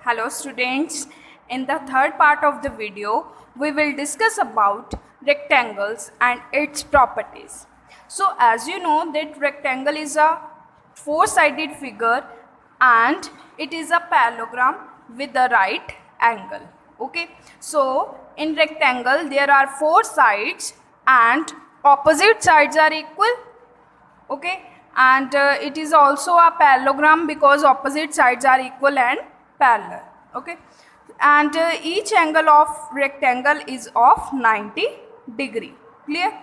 Hello students, in the third part of the video, we will discuss about rectangles and its properties. So as you know that rectangle is a four-sided figure and it is a parallelogram with a right angle. Okay, so in rectangle there are four sides and opposite sides are equal. Okay, and it is also a parallelogram because opposite sides are equal and parallel. Okay, and each angle of rectangle is of 90 degree. Clear?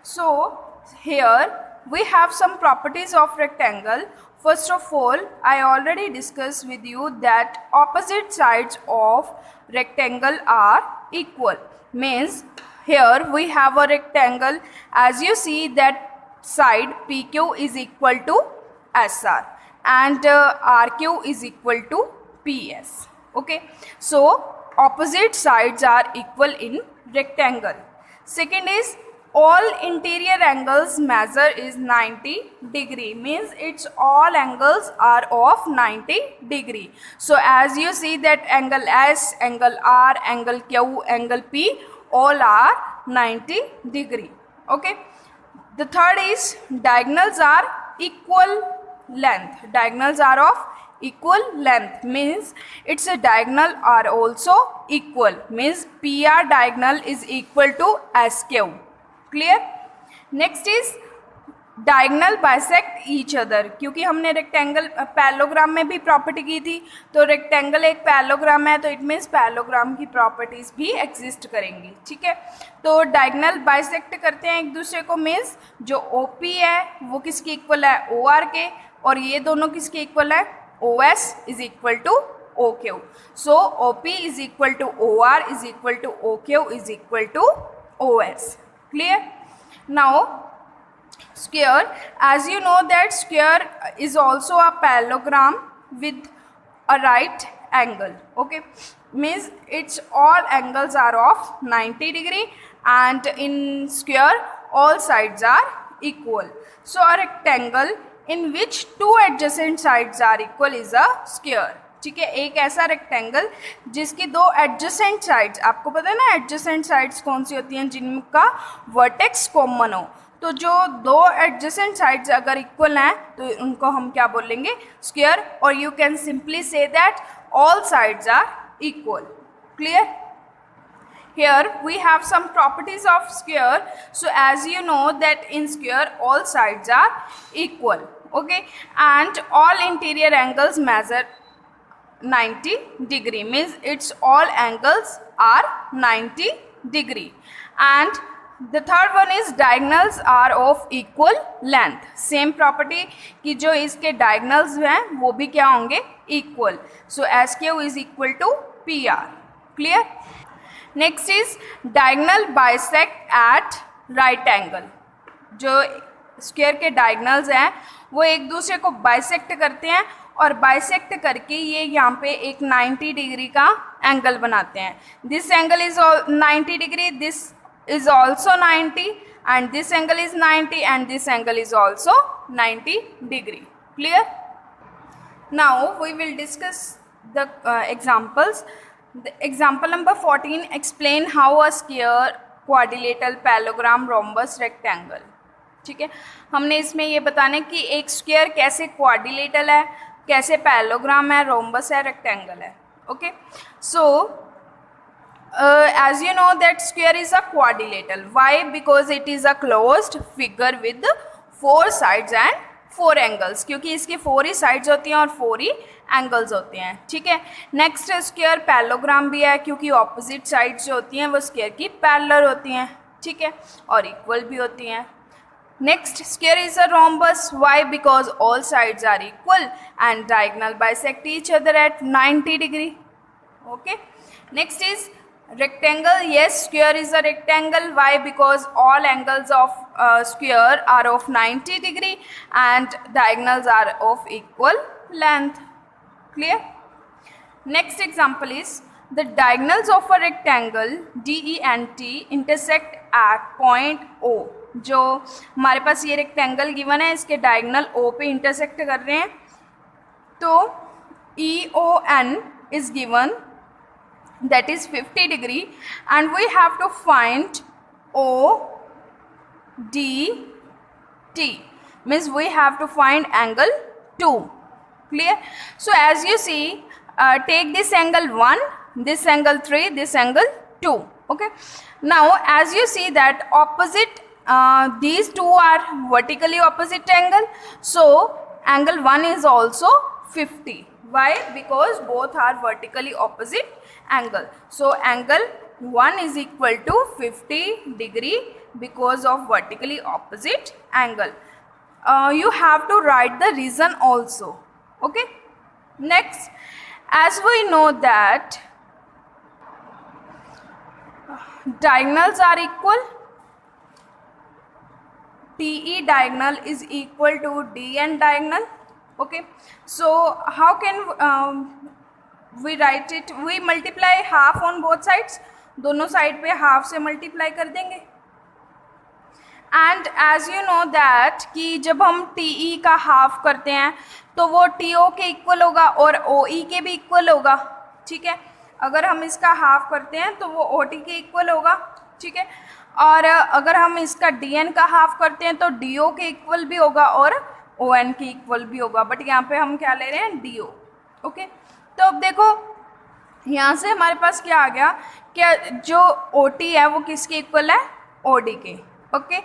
So here we have some properties of rectangle. First of all, I already discussed with you that opposite sides of rectangle are equal. Means here we have a rectangle. As you see that side PQ is equal to SR and RQ is equal to PS. Okay, so opposite sides are equal in rectangle. Second is all interior angles measure is 90 degree, means its all angles are of 90 degree. So as you see that angle S, angle R, angle Q, angle P all are 90 degree. Okay. The third is diagonals are equal length. Diagonals are of equal length, means its a diagonal are also equal, means PR diagonal is equal to SQ. Clear? Next is diagonal bisect each other, क्योंकि हमने rectangle parallelogram में भी property की थी, तो rectangle एक parallelogram है तो इट मीन्स पैरेललोग्राम की प्रॉपर्टीज भी एग्जिस्ट करेंगी. ठीक है, तो डायगनल बाइसेक्ट करते हैं एक दूसरे को, मीन्स जो OP है वो किसकी इक्वल है OR के, और ये दोनों किसके इक्वल है OS is equal to OQ. So OP is equal to OR is equal to OQ is equal to OS. Clear? Now square, as you know that square is also a parallelogram with a right angle. Okay, means its all angles are of 90 degree and in square all sides are equal. So a rectangle in which two adjacent sides are equal is a square. ठीक है, एक ऐसा rectangle जिसकी दो adjacent sides, आपको पता है ना एडजेसेंट साइड्स कौन सी होती हैं, जिनका वर्टेक्स कॉमन हो. तो जो दो एडजेसेंट साइड्स अगर इक्वल हैं तो उनको हम क्या बोलेंगे स्क्वायर, और you can simply say that all sides are equal. Clear? Here we have some properties of square. So as you know that in square all sides are equal. Okay, and all interior angles measure 90 degree, means its all angles are 90 degree. And the third one is diagonals are of equal length. Same property कि जो इसके diagonals हैं वो भी क्या होंगे equal. So SQ is equal to PR. Clear? Next is diagonal bisect at right angle. जो square के डायगनल्स हैं वो एक दूसरे को बाइसेक्ट करते हैं और बाइसेक्ट करके ये यहाँ पे एक 90 डिग्री का एंगल बनाते हैं. This angle is 90 degree, this is also 90 and this angle is 90 and this angle is also 90 degree. Clear? Now we will discuss the examples. The example number 14, explain how a square, quadrilateral, parallelogram, rhombus, rectangle. ठीक है, हमने इसमें ये बताना है कि एक square कैसे क्वाड्रिलेटरल है, कैसे पैरेललोग्राम है, रोम्बस है, रेक्टेंगल है. Okay, so as you know that square is a quadrilateral. Why? Because it is a closed figure with 4 sides and 4 angles. क्योंकि इसकी 4 ही sides होती हैं और 4 ही angles होते हैं. ठीक है, नेक्स्ट स्क्वायर पैरेललोग्राम भी है क्योंकि ऑपोजिट साइड्स जो होती हैं वो स्क्वायर की पैरेलल होती हैं. ठीक है, और इक्वल भी होती हैं. Next square is a rhombus. Why? Because all sides are equal and diagonal bisect each other at 90 degree. Okay, next is rectangle. Yes, square is a rectangle. Why? Because all angles of square are of 90 degree and diagonals are of equal length. Clear? Next example is the diagonals of a rectangle DE and T intersect at point O. जो हमारे पास ये rectangle given है इसके diagonal O पे intersect कर रहे हैं, तो EON is given, that is 50 degree, and we have to find ODT, means we have to find angle 2. Clear? So as you see, take this angle 1, this angle 3, this angle 2. Okay, now as you see that opposite, these two are vertically opposite angle, so angle 1 is also 50. Why? Because both are vertically opposite angle. So angle 1 is equal to 50 degree because of vertically opposite angle. You have to write the reason also. Okay, next, as we know that diagonals are equal, TE diagonal is equal to DN diagonal. Okay, so how can we write it? We multiply half on both sides, दोनों side पे half से multiply कर देंगे. And as you know that कि जब हम TE का half करते हैं तो वो TO के इक्वल होगा और OE के भी इक्वल होगा. ठीक है, अगर हम इसका हाफ करते हैं तो वो OT के इक्वल होगा. ठीक है, और अगर हम इसका DN का हाफ करते हैं तो DO के इक्वल भी होगा और ON के इक्वल भी होगा. बट यहाँ पे हम क्या ले रहे हैं? DO. ओके, तो अब देखो यहाँ से हमारे पास क्या आ गया, क्या जो OT है वो किसके इक्वल है? OD के. Okay,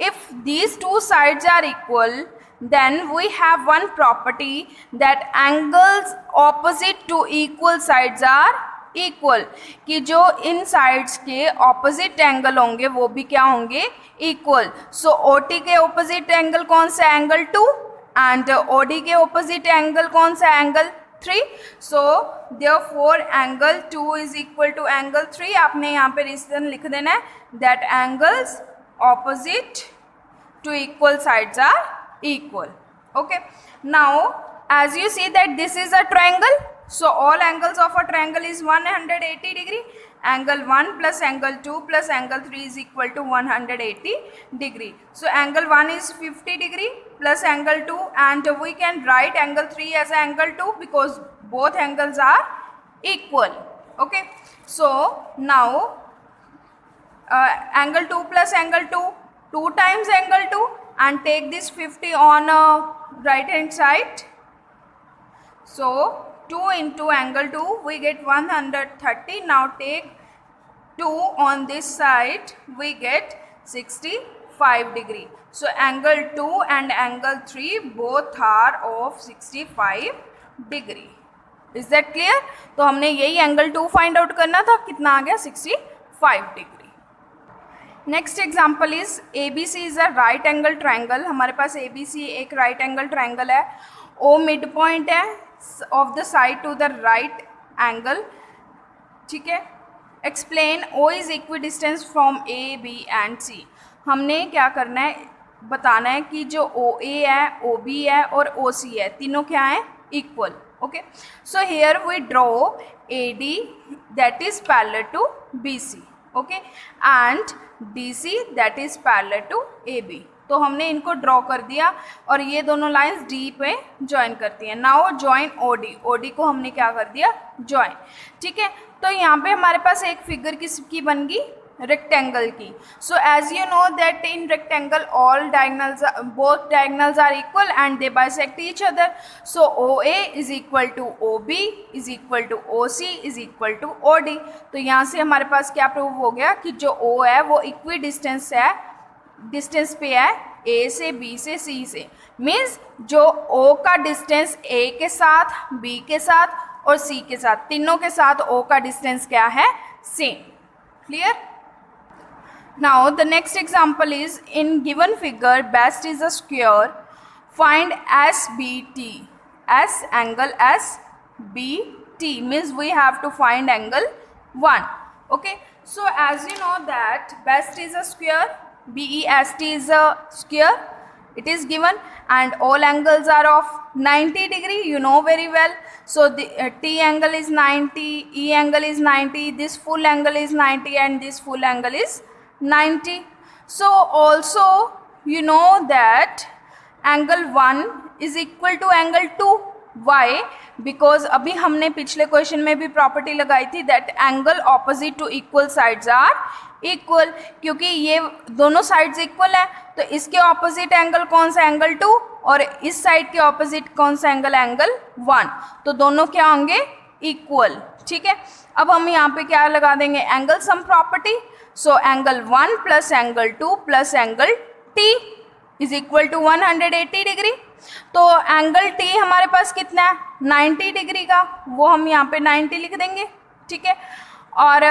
if these two sides are equal, then we have one property that angles opposite to equal sides are equal. कि जो इन sides के opposite angle होंगे वो भी क्या होंगे? Equal. So OT के opposite angle कौन सा? Angle 2. And OD के opposite angle कौन सा? Angle 3. So therefore angle 2 is equal to angle 3. आपने यहाँ पे reason लिख देना है that angles opposite to equal sides are equal. Okay, now as you see that this is a triangle, so all angles of a triangle is 180 degree. Angle 1 plus angle 2 plus angle 3 is equal to 180 degree. So angle 1 is 50 degree plus angle 2, and we can write angle 3 as angle 2 because both angles are equal. Okay, so now angle 2 plus angle 2, 2 times angle 2, and take this 50 on right hand side. So 2 into angle 2 we get 130. Now take 2 on this side, we get 65 degree. So angle 2 and angle 3 both are of 65 degree. Is that clear? तो हमने यही angle 2 find out करना था. कितना आ गया? 65 degree. Next example is ABC इज a right angle triangle. हमारे पास ABC एक राइट एंगल ट्राइंगल है. O मिड पॉइंट है of the side to the right angle. ठीक है, explain O is equidistance from A, B and C. हमने क्या करना है? बताना है कि जो OA है, OB है और OC है, तीनों क्या है? Equal. Okay, so here we draw AD that is parallel to BC. Okay, and DC that is parallel to AB. तो हमने इनको ड्रॉ कर दिया और ये दोनों लाइंस D पे ज्वाइन करती हैं. नाउ ज्वाइन OD को हमने क्या कर दिया? ज्वाइन. ठीक है, तो यहाँ पे हमारे पास एक फिगर किसकी बन गई? रेक्टेंगल की. So as you know that in rectangle all diagonals, both diagonals are equal and they bisect each other. So OA is equal to OB is equal to OC is equal to OD. तो यहाँ से हमारे पास क्या prove हो गया कि जो O है वो इक्वी डिस्टेंस है, डिस्टेंस पे है A से, B से, C से. मीन्स जो O का डिस्टेंस A के साथ, B के साथ और C के साथ, तीनों के साथ O का डिस्टेंस क्या है? Same. Clear? Now the next example is in given figure best is a square. Find SBT. S angle SBT means we have to find angle 1. Okay, so as you know that best is a square, BEST is a square, it is given, and all angles are of 90 degree, you know very well. So the T angle is 90, E angle is 90, this full angle is 90 and this full angle is 90. So also you know that angle 1 is equal to angle 2. Why? Because अभी हमने पिछले question में भी property लगाई थी that angle opposite to equal sides are equal, क्योंकि ये दोनों साइड्स इक्वल है तो इसके ऑपोजिट एंगल कौन सा? एंगल 2, और इस साइड के ऑपोजिट कौन सा एंगल? एंगल 1, तो दोनों क्या होंगे? इक्वल। ठीक है, अब हम यहाँ पे क्या लगा देंगे? Angle sum property. So angle 1 plus angle 2 plus angle t is equal to 180 degree. तो एंगल t हमारे पास कितना है? 90 डिग्री का, वो हम यहाँ पे 90 लिख देंगे। ठीक है, और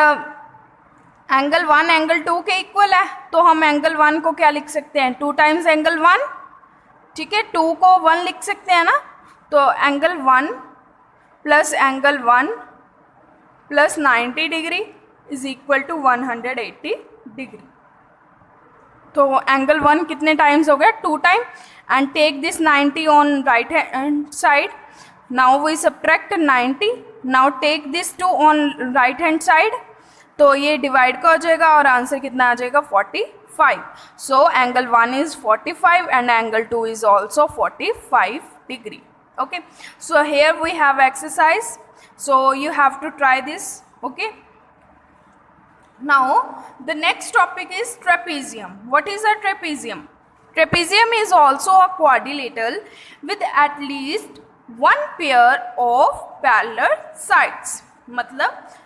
एंगल 1 एंगल 2 के इक्वल है तो हम एंगल 1 को क्या लिख सकते हैं? 2 टाइम्स एंगल 1। ठीक है, 2 को 1 लिख सकते हैं ना, तो angle 1 plus angle 1 plus 90 degree is equal to 180 degree. तो एंगल 1 कितने टाइम्स हो गया? 2 time, and take this 90 on right hand side. Now we subtract 90, now take this 2 on right hand side, तो ये डिवाइड का हो जाएगा और आंसर कितना आ जाएगा? 45। सो angle 1 is 45 and angle 2 is also 45 degree. Okay, so here we have exercise, so you have to try this. Okay, now the next topic is trapezium. What is a trapezium? Trapezium is also a quadrilateral with at least one pair of parallel sides. मतलब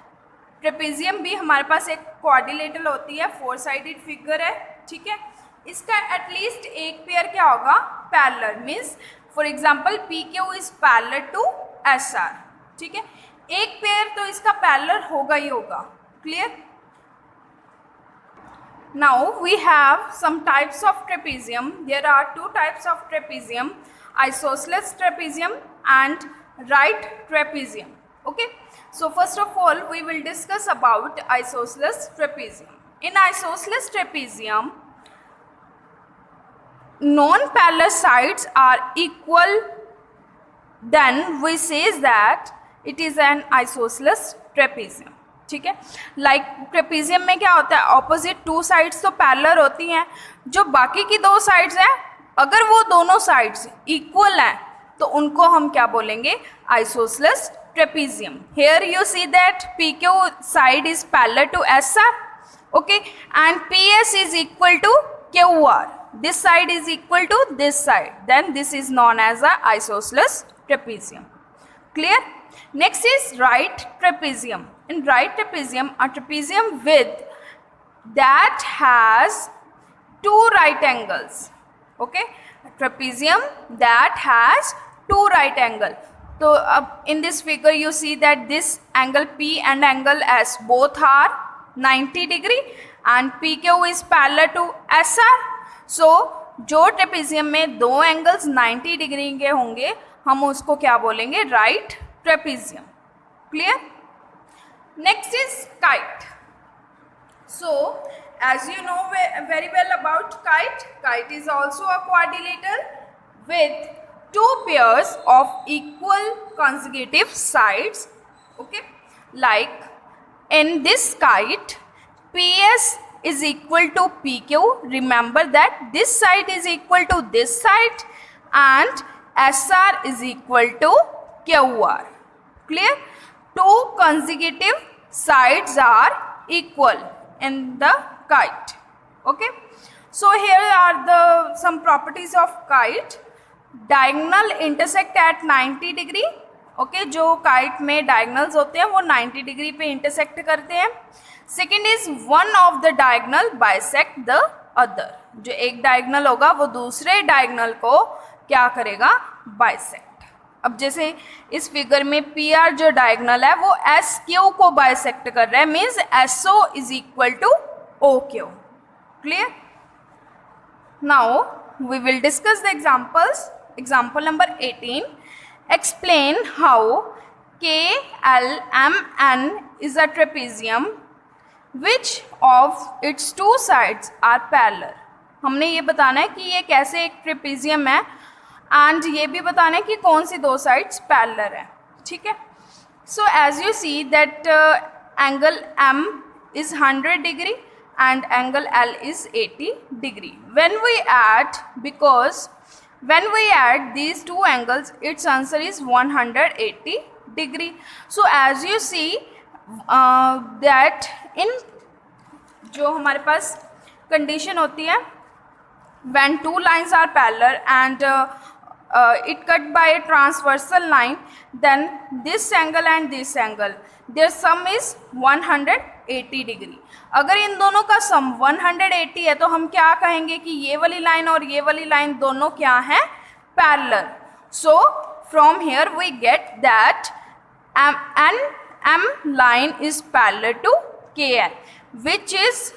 trapezium भी हमारे पास एक quadrilateral होती है, 4 sided figure है। ठीक है, इसका एटलीस्ट एक पेयर क्या होगा? Parallel, means for example P Q is parallel to S R. ठीक है, एक पेयर तो इसका पैरेलल होगा ही होगा। Clear? Now we have some types of trapezium. There are 2 types of trapezium, isosceles trapezium and right trapezium. Okay, so first of all we will discuss about isosceles trapezium. In isosceles trapezium, non-parallel sides are equal, then we says that it is an isosceles trapezium. ठीक है, like trapezium में क्या होता है? Opposite 2 sides तो parallel होती हैं, जो बाकी की 2 साइड्स हैं अगर वो दोनों साइड्स इक्वल हैं तो उनको हम क्या बोलेंगे? Isosceles trapezium. Here you see that PQ side is parallel to SR, okay, and PS is equal to QR. This side is equal to this side. Then this is known as a isosceles trapezium. Clear? Next is right trapezium. In right trapezium, a trapezium with that has 2 right angles. Okay, a trapezium that has 2 right angles. तो अब in this figure you see that this angle P and angle S both are 90 degree and PQ is parallel to SR. So जो trapezium में 2 angles 90 degree के होंगे हम उसको क्या बोलेंगे? Right trapezium. Clear? Next is kite. So as you know very well about kite, kite is also a quadrilateral with 2 pairs of equal consecutive sides. Okay, like in this kite PS is equal to PQ. Remember that this side is equal to this side and SR is equal to QR. Clear? 2 consecutive sides are equal in the kite. Okay, so here are the some properties of kite. Diagonal intersect at 90 degree. Okay, जो kite में diagonals होते हैं वो 90 degree पे intersect करते हैं. Second is one of the diagonal bisect the other. जो एक डायगनल होगा वो दूसरे डायगनल को क्या करेगा? बाइसेक्ट. अब जैसे इस फिगर में पी आर जो डायगनल है वो एस क्यू को बाइसेक्ट कर रहा है, means S O is equal to O Q. Clear? Now we will discuss the examples. Example number 18. Explain how KLMN is a trapezium. Which of its 2 sides are parallel? हमने ये बताना है कि ये कैसे एक ट्रेपेजियम है एंड ये भी बताना है कि कौन सी 2 साइड्स पैरेलल है. ठीक है, so as you see that angle M is 100 degree and angle L is 80 degree. When we add, because When we add these two angles, its answer is 180 degree. So as you see that in जो हमारे पास condition होती है, when two lines are parallel and it cut by a transversal line, then this angle and this angle, their sum is 180 degree. अगर इन दोनों का सम 180 है तो हम क्या कहेंगे कि ये वाली लाइन और ये वाली लाइन दोनों क्या है, parallel. So from here we get that M line is parallel to KN, which is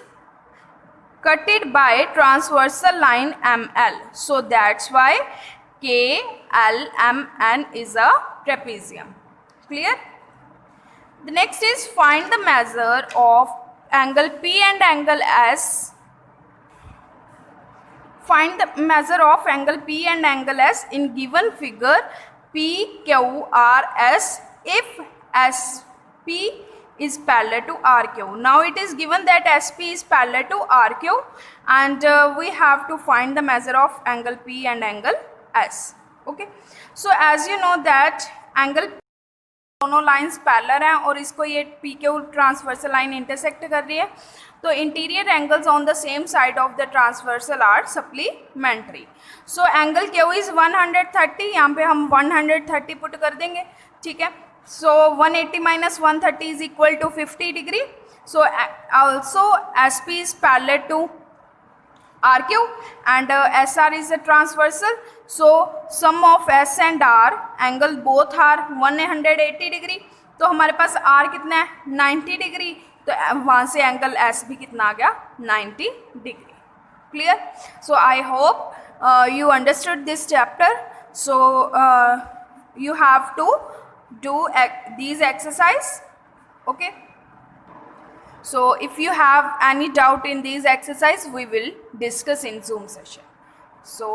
cutted by transversal line ML. So that's why KLMN is a trapezium. Clear? The next is find the measure of angle P and angle S. Find the measure of angle P and angle S in given figure PQRS if SP is parallel to RQ. Now it is given that SP is parallel to RQ and we have to find the measure of angle P and angle S. Okay. So as you know that angle दोनों lines parallel हैं और इसको ये P Q transversal line intersect कर रही है, तो interior angles on the same side of the transversal are supplementary. So angle Q is 130, यहाँ पे हम 130 पुट कर देंगे. ठीक है. So 180 minus 130 is equal to 50 degree. So also S P is parallel to RQ and SR is a transversal. So sum of S and R angle both are 180 degree. तो हमारे पास R कितना है, 90 degree. तो वहाँ से angle S भी कितना आ गया, 90 degree. Clear? So I hope you understood this chapter. So you have to do these exercise. Okay. So if you have any doubt in these exercise, we will discuss in Zoom session. So